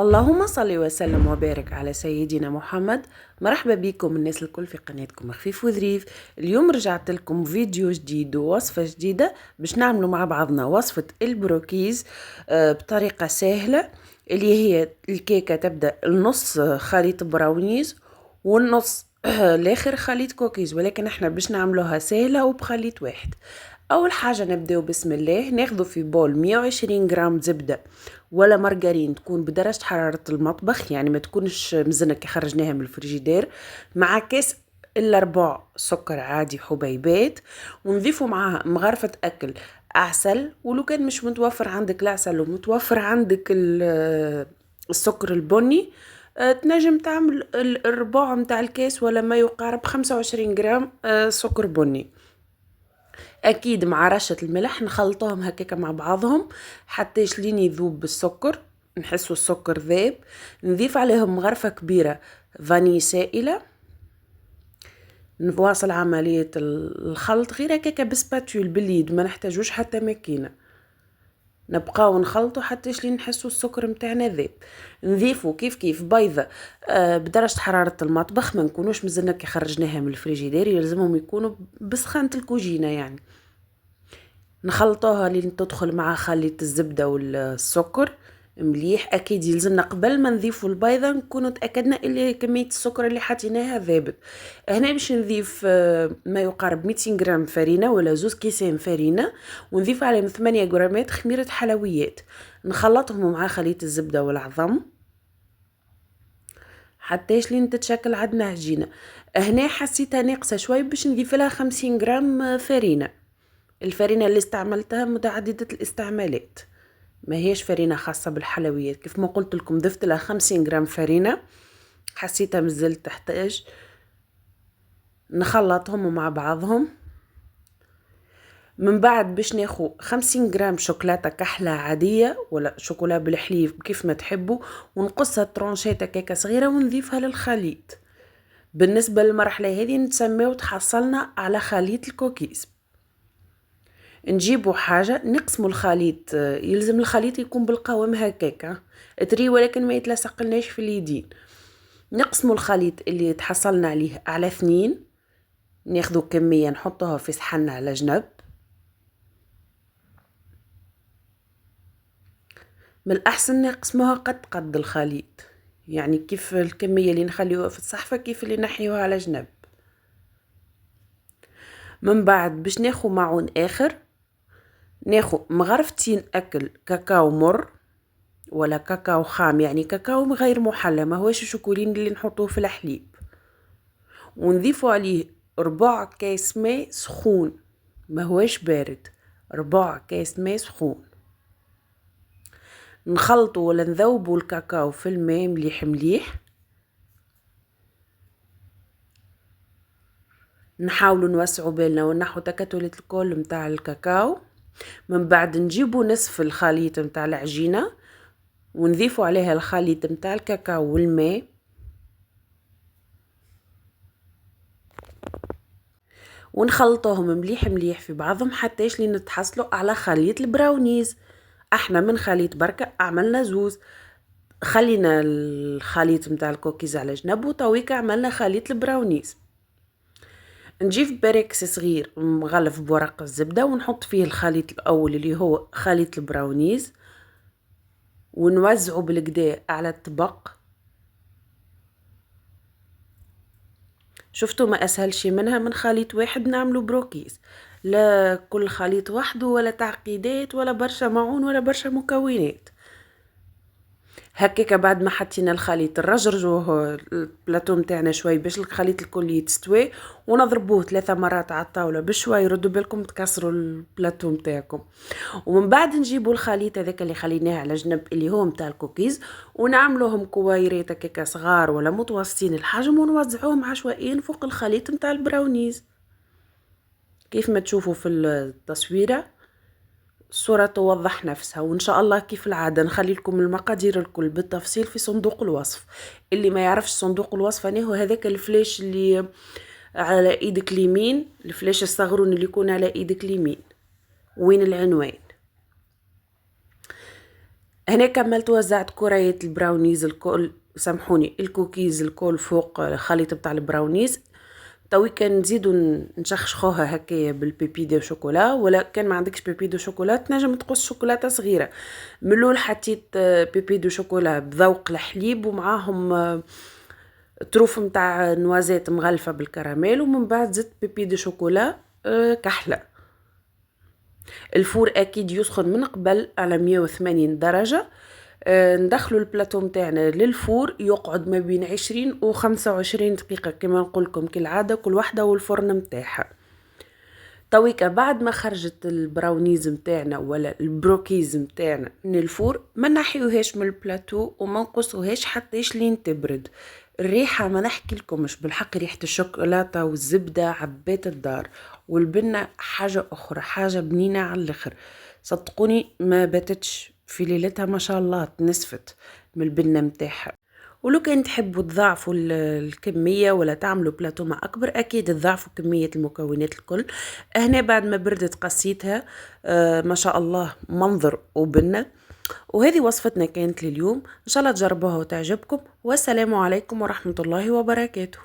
اللهم صل وسلم وبارك على سيدنا محمد. مرحبا بكم الناس الكل في قناتكم خفيف وظريف. اليوم رجعت لكم فيديو جديد ووصفة جديدة باش نعملوا مع بعضنا وصفة البروكيز بطريقة سهلة، اللي هي الكيكة تبدأ النص خليط براونيز والنص الاخر خليط كوكيز، ولكن احنا باش نعملوها سهلة وبخليط واحد. اول حاجة نبداو بسم الله، ناخذ في بول 120 جرام زبدة ولا مارغرين تكون بدرجة حرارة المطبخ، يعني ما تكونش مزنة كي خرجناها من الفريجيدير، مع كاس الا ربع سكر عادي حبيبات، ونضيفوا معاها مغرفة اكل عسل، ولو كان مش متوفر عندك العسل ومتوفر عندك السكر البني، تنجم تعمل الربع متاع الكاس ولا ما يقارب 25 جرام سكر بني. اكيد مع رشة الملح نخلطهم هكاك مع بعضهم حتى لين يذوب بالسكر، نحسوا السكر ذاب. نضيف عليهم مغرفة كبيرة فاني سائلة، نواصل عملية الخلط غير هكاك بسباتول باليد، ما نحتاجوش حتى ماكينة، نبقاو نخلطو حتى لين نحسوا السكر متاعنا ذاب. نضيفو كيف كيف بيضة بدرجة حرارة المطبخ، ما نكونوش مزلنا كي خرجناها من الفريجيدير، يلزمهم يكونوا بسخانة الكوجينة يعني. نخلطوها لين تدخل مع خليط الزبدة والسكر مليح. اكيد يلزمنا قبل ما نضيفوا البيضة نكونوا تأكدنا اللي كمية السكر اللي حطيناها ذابت. هنا باش نضيف ما يقارب 200 جرام فرينة ولا 2 كيسان فرينة، ونضيف عليهم 8 جرامات خميرة حلويات، نخلطهم مع خليط الزبدة والعظم حتى لين تتشكل عندنا عجينة. هنا حسيتها ناقصة شوي باش نضيف لها 50 جرام فرينة. الفرينة اللي استعملتها متعددة الاستعمالات، ما هيش فرينة خاصة بالحلويات. كيف ما قلت لكم ضفت لها 50 جرام فرينة، حسيتها مازلت تحتاج. نخلطهم مع بعضهم. من بعد باش ناخو 50 جرام شوكولاتة كحلة عادية ولا شوكولا بالحليب كيف ما تحبوا، ونقصها ترونشات هكاكا صغيرة ونضيفها للخليط. بالنسبة للمرحلة هذه نسميو تحصلنا على خليط الكوكيز. نجيبوا حاجة نقسموا الخليط، يلزم الخليط يكون بالقوام هكاكا تري ولكن ما يتلصقلناش في اليدين. نقسموا الخليط اللي تحصلنا عليه على 2، ناخذوا كمية نحطوها في صحن على جنب. من الأحسن نقسموها قد الخليط، يعني كيف الكمية اللي نخليوها في الصحفة كيف اللي نحيوها على جنب. من بعد باش ناخو معون آخر، ناخو مغرفتين أكل كاكاو مر ولا كاكاو خام، يعني كاكاو غير محلى، ما هوش الشوكولين اللي نحطوه في الحليب، ونضيفوا عليه ربع كاس ماء سخون، ما هوش بارد، ربع كاس ماء سخون. نخلطوا ولا نذوبوا الكاكاو في الماء مليح مليح. نحاولوا نوسعوا بالنا ونحو تكتلة الكل متاع الكاكاو. من بعد نجيبوا نصف الخليط متاع العجينة ونضيفوا عليها الخليط متاع الكاكاو والماء، ونخلطوهم مليح مليح في بعضهم حتى لين نتحصلوا على خليط البراونيز. احنا من خليط بركة عملنا زوز، خلينا الخليط متاع الكوكيز على جنب وطويك عملنا خليط البراونيز. نجيب بريكس صغير مغلف بورق الزبدة ونحط فيه الخليط الأول اللي هو خليط البراونيز، ونوزعه بالكدا على الطبق. شفتوا ما أسهل شي منها من خليط واحد نعملو بروكيز، لا كل خليط وحده ولا تعقيدات ولا برشا معون ولا برشا مكونات. هكاك بعد ما حطينا الخليط نرجرجوه البلاطو متاعنا شوي باش الخليط الكل يتستوي، ونضربوه 3 مرات على الطاولة بشوي، ردوا بالكم تكسروا البلاطو متاعكم. ومن بعد نجيبوا الخليط هذاك اللي خليناه على جنب اللي هو متاع الكوكيز، ونعملوهم كويرات هكاك صغار ولا متوسطين الحجم، ونوزعوهم عشوائيا فوق الخليط متاع البراونيز كيف ما تشوفوا في التصويرة. الصورة توضح نفسها. وإن شاء الله كيف العادة نخلي لكم المقادير الكل بالتفصيل في صندوق الوصف. اللي ما يعرفش صندوق الوصف أنا هو هذاك الفلاش اللي على إيدك اليمين، الفلاش الصغرون اللي يكون على إيدك اليمين وين العنوان. هنا كملت وزعت كريات البراونيز الكل، سامحوني الكوكيز الكل فوق الخليط بتاع البراونيز. توي كان نزيدو نشخشخوها هكايا بالبيبي دو شوكولا، ولا كان ما عندكش بيبي دو شوكولا تنجم تقص شوكولاته صغيره. من الاول حطيت بيبي دو شوكولا بذوق الحليب ومعاهم طروف متاع نوازات مغلفه بالكراميل، ومن بعد زدت بيبي دو شوكولا كحله. الفور اكيد يسخن من قبل على 180 درجه. ندخلو البلاتو متاعنا للفور، يقعد ما بين 20 و 25 دقيقة كما نقولكم كالعادة، كل واحدة والفرن متاعها. تويكا بعد ما خرجت البراونيز متاعنا ولا البروكيز متاعنا من الفور، ما نحيوهاش من البلاتو وما نقصوهاش حتى لين تبرد. الريحة ما نحكي لكمش، بالحق ريحة الشوكولاتة والزبدة عبات الدار، والبنة حاجة أخرى، حاجة بنينة على الآخر. صدقوني ما باتتش في ليلتها، ما شاء الله تنسفت من البنة متاعها. ولو كان تحبوا تضاعفوا الكمية ولا تعملوا بلاتو مع أكبر، أكيد تضاعفوا كمية المكونات الكل. هنا بعد ما بردت قصيتها ما شاء الله منظر وبنة. وهذه وصفتنا كانت لليوم، إن شاء الله تجربوها وتعجبكم، والسلام عليكم ورحمة الله وبركاته.